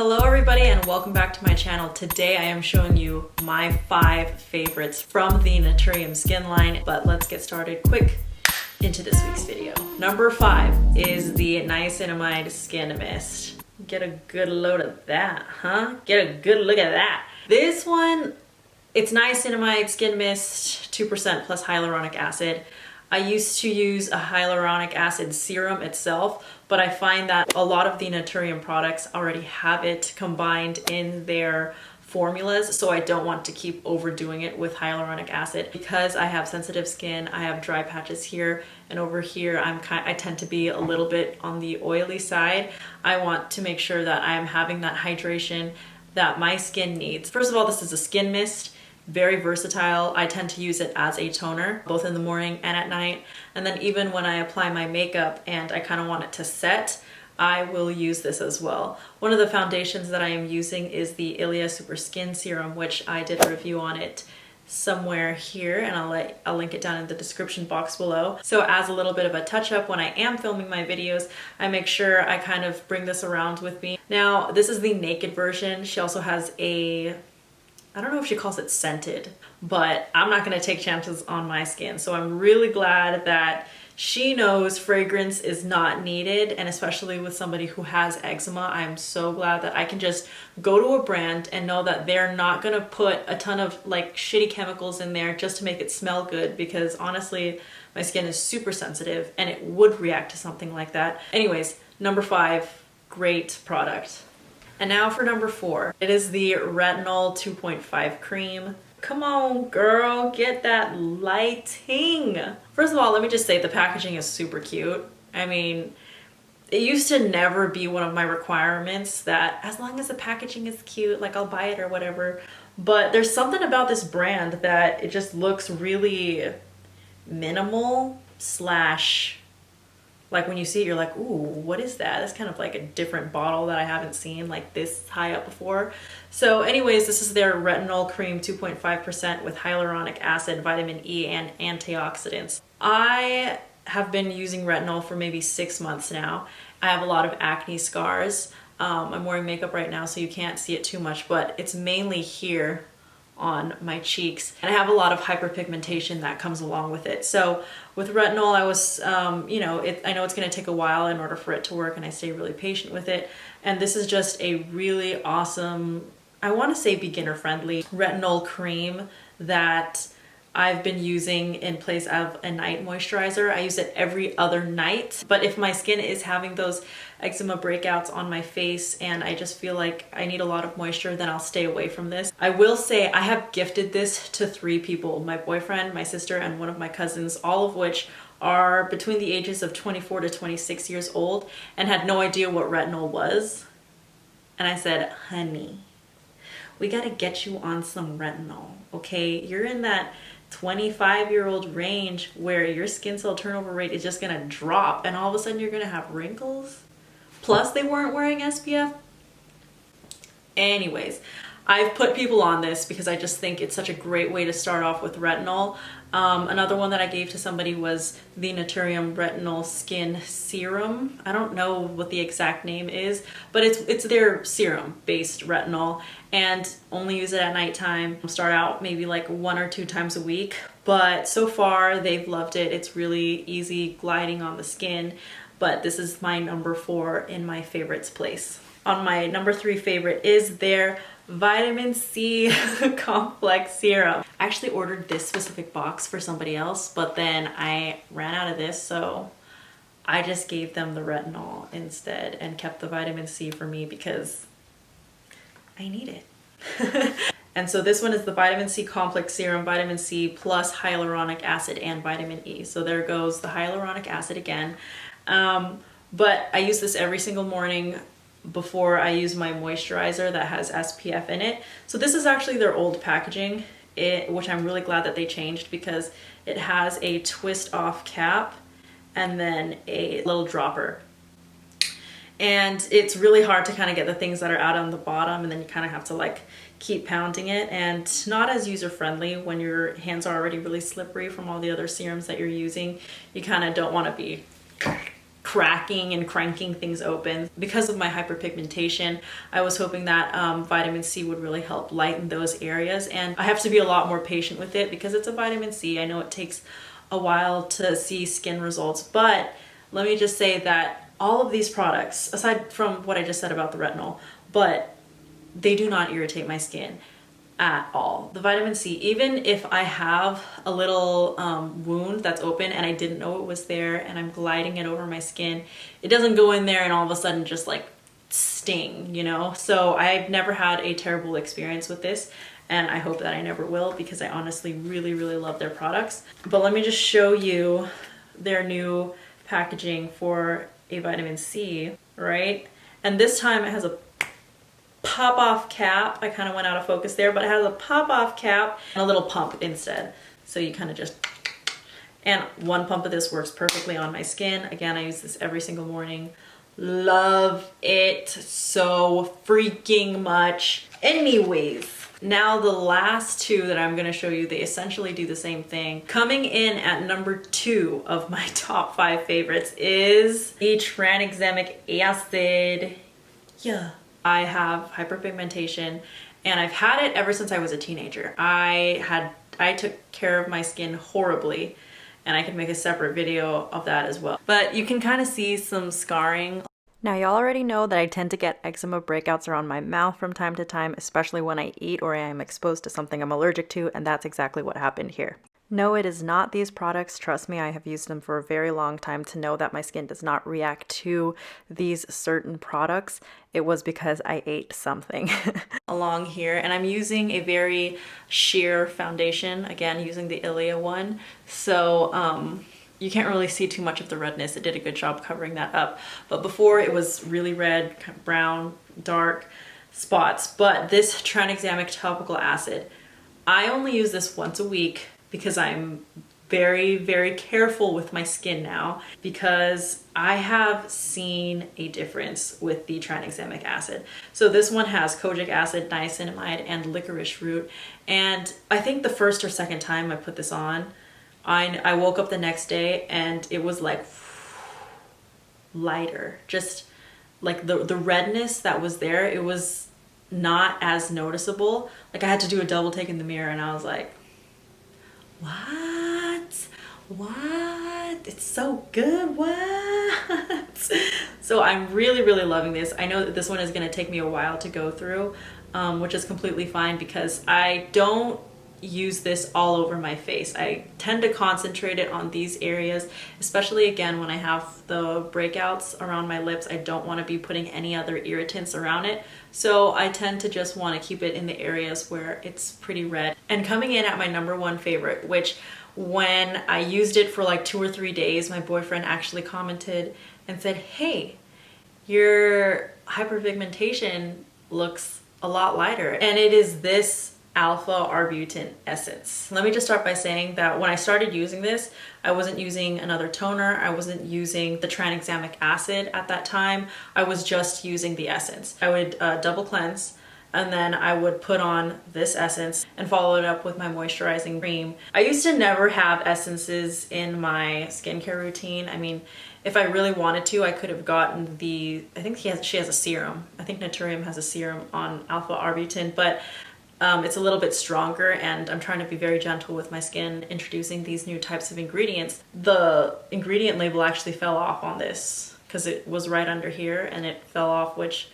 Hello everybody and welcome back to my channel. Today I am showing you my 5 favorites from the Naturium skin line, but let's get started quick into this week's video. Number 5 is the Niacinimide Skin Mist. Get a good load of that, huh? Get a good look at that. This one, it's Niacinimide Skin Mist, 2% plus hyaluronic acid. I used to use a hyaluronic acid serum itself, but I find that a lot of the Naturium products already have it combined in their formulas, so I don't want to keep overdoing it with hyaluronic acid. Because I have sensitive skin, I have dry patches here and over here. I tend to be a little bit on the oily side. I want to make sure that I'm having that hydration that my skin needs. First of all, this is a skin mist. Very versatile. I tend to use it as a toner, both in the morning and at night. And then even when I apply my makeup and I kind of want it to set, I will use this as well. One of the foundations that I am using is the ILIA Super Skin Serum, which I did a review on it somewhere here, and I'll link it down in the description box below. So as a little bit of a touch-up when I am filming my videos, I make sure I kind of bring this around with me. Now, this is the naked version. She also has I don't know if she calls it scented, but I'm not going to take chances on my skin. So I'm really glad that she knows fragrance is not needed, and especially with somebody who has eczema, I'm so glad that I can just go to a brand and know that they're not going to put a ton of like shitty chemicals in there just to make it smell good, because honestly, my skin is super sensitive and it would react to something like that. Anyways, number 5, great product. And now for number 4, it is the Retinol 2.5 cream. Come on, girl, get that lighting. First of all, let me just say the packaging is super cute. I mean, it used to never be one of my requirements that as long as the packaging is cute, like I'll buy it or whatever. But there's something about this brand that it just looks really minimal slash, like when you see it, you're like, ooh, what is that? That's kind of like a different bottle that I haven't seen like this high up before. So anyways, this is their Retinol Cream 2.5% with hyaluronic acid, vitamin E, and antioxidants. I have been using retinol for maybe 6 months now. I have a lot of acne scars. I'm wearing makeup right now, so you can't see it too much, but it's mainly here on my cheeks, and I have a lot of hyperpigmentation that comes along with it. So with retinol, I was you know, I know it's going to take a while in order for it to work, and I stay really patient with it. And this is just a really awesome, I want to say beginner friendly retinol cream that I've been using in place of a night moisturizer. I use it every other night, but if my skin is having those eczema breakouts on my face and I just feel like I need a lot of moisture, then I'll stay away from this. I will say I have gifted this to 3 people, my boyfriend, my sister, and one of my cousins, all of which are between the ages of 24 to 26 years old and had no idea what retinol was. And I said, honey, we gotta get you on some retinol, okay? You're in that 25-year-old range where your skin cell turnover rate is just gonna drop, and all of a sudden you're gonna have wrinkles. Plus they weren't wearing SPF. Anyways, I've put people on this because I just think it's such a great way to start off with retinol. Another one that I gave to somebody was the Naturium Retinol Skin Serum. I don't know what the exact name is, but it's their serum-based retinol, and only use it at nighttime. Start out maybe like 1 or 2 times a week, but so far they've loved it. It's really easy gliding on the skin, but this is my number 4 in my favorites place. On my number 3 favorite is their Vitamin C Complex Serum. I actually ordered this specific box for somebody else, but then I ran out of this, so I just gave them the retinol instead and kept the vitamin C for me because I need it. And so this one is the Vitamin C Complex Serum, vitamin C plus hyaluronic acid and vitamin E. So there goes the hyaluronic acid again. But I use this every single morning before I use my moisturizer that has SPF in it. So this is actually their old packaging, which I'm really glad that they changed, because it has a twist off cap and then a little dropper. And it's really hard to kind of get the things that are out on the bottom, and then you kind of have to like keep pounding it, and not as user-friendly when your hands are already really slippery from all the other serums that you're using. You kind of don't want to be cracking and cranking things open. Because of my hyperpigmentation, I was hoping that vitamin C would really help lighten those areas, and I have to be a lot more patient with it because it's a vitamin C. I know it takes a while to see skin results, but let me just say that all of these products, aside from what I just said about the retinol, but they do not irritate my skin at all. The vitamin C, even if I have a little wound that's open and I didn't know it was there and I'm gliding it over my skin, it doesn't go in there and all of a sudden just like sting, you know? So I've never had a terrible experience with this, and I hope that I never will because I honestly really, really love their products. But let me just show you their new packaging for a vitamin C, right? And this time it has a pop-off cap. I kind of went out of focus there, but it has a pop-off cap and a little pump instead. So you kind of just, and one pump of this works perfectly on my skin. Again, I use this every single morning. Love it so freaking much. Anyways, now the last two that I'm going to show you, they essentially do the same thing. Coming in at number 2 of my top 5 favorites is the Tranexamic acid. Yeah. I have hyperpigmentation and I've had it ever since I was a teenager. I took care of my skin horribly, and I can make a separate video of that as well. But you can kind of see some scarring. Now, y'all already know that I tend to get eczema breakouts around my mouth from time to time, especially when I eat or I am exposed to something I'm allergic to, and that's exactly what happened here. No, it is not these products. Trust me, I have used them for a very long time to know that my skin does not react to these certain products. It was because I ate something along here, and I'm using a very sheer foundation, again, using the ILIA one. So you can't really see too much of the redness. It did a good job covering that up. But before, it was really red, kind of brown, dark spots. But this Tranexamic topical acid, I only use this once a week because I'm very, very careful with my skin now, because I have seen a difference with the tranexamic acid. So this one has kojic acid, niacinimide, and licorice root. And I think the first or second time I put this on, I woke up the next day and it was like lighter. Just like the redness that was there, it was not as noticeable. Like I had to do a double take in the mirror and I was like, what? It's so good, what? So I'm really, really loving this. I know that this one is going to take me a while to go through, which is completely fine because I don't use this all over my face. I tend to concentrate it on these areas, especially again when I have the breakouts around my lips. I don't want to be putting any other irritants around it, so I tend to just want to keep it in the areas where it's pretty red. And coming in at my number 1 favorite, which when I used it for like 2 or 3 days, my boyfriend actually commented and said, hey, your hyperpigmentation looks a lot lighter. And it is this alpha arbutin essence. Let me just start by saying that when I started using this, I wasn't using another toner. I wasn't using the tranexamic acid at that time. I was just using the essence. I would double cleanse, and then I would put on this essence and follow it up with my moisturizing cream. I used to never have essences in my skincare routine. I mean, if I really wanted to, I could have gotten the, I think she has a serum. I think Naturium has a serum on alpha arbutin, but it's a little bit stronger, and I'm trying to be very gentle with my skin introducing these new types of ingredients. The ingredient label actually fell off on this because it was right under here and it fell off, which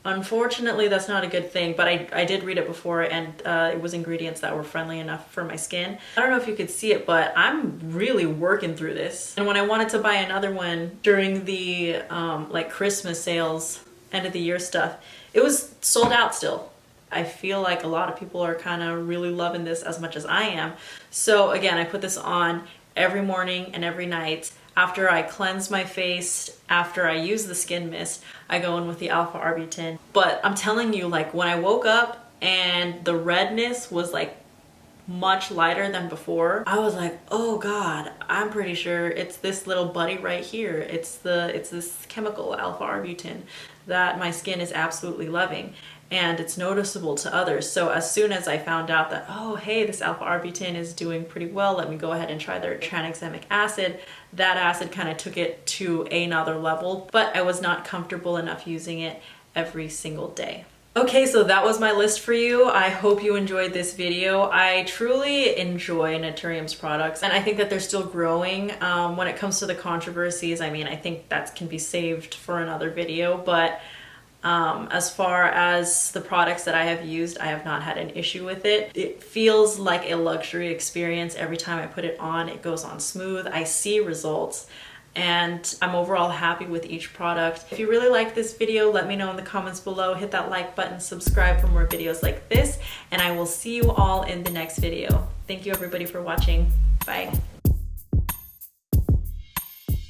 unfortunately that's not a good thing, but I did read it before, and it was ingredients that were friendly enough for my skin. I don't know if you could see it, but I'm really working through this. And when I wanted to buy another one during the like Christmas sales, end of the year stuff, it was sold out still. I feel like a lot of people are kind of really loving this as much as I am. So again, I put this on every morning and every night. After I cleanse my face, after I use the skin mist, I go in with the alpha arbutin. But I'm telling you, like when I woke up and the redness was like much lighter than before. I was like, oh God, I'm pretty sure it's this little buddy right here. It's this chemical alpha arbutin that my skin is absolutely loving, and it's noticeable to others. So as soon as I found out that, oh hey, this alpha arbutin is doing pretty well, let me go ahead and try their tranexamic acid, that acid kind of took it to another level, but I was not comfortable enough using it every single day. Okay, so that was my list for you. I hope you enjoyed this video. I truly enjoy Naturium's products, and I think that they're still growing. When it comes to the controversies, I mean, I think that can be saved for another video, but as far as the products that I have used, I have not had an issue with it. It feels like a luxury experience. Every time I put it on, it goes on smooth. I see results, and I'm overall happy with each product. If you really like this video, let me know in the comments below. Hit that like button, subscribe for more videos like this, and I will see you all in the next video. Thank you everybody for watching. Bye.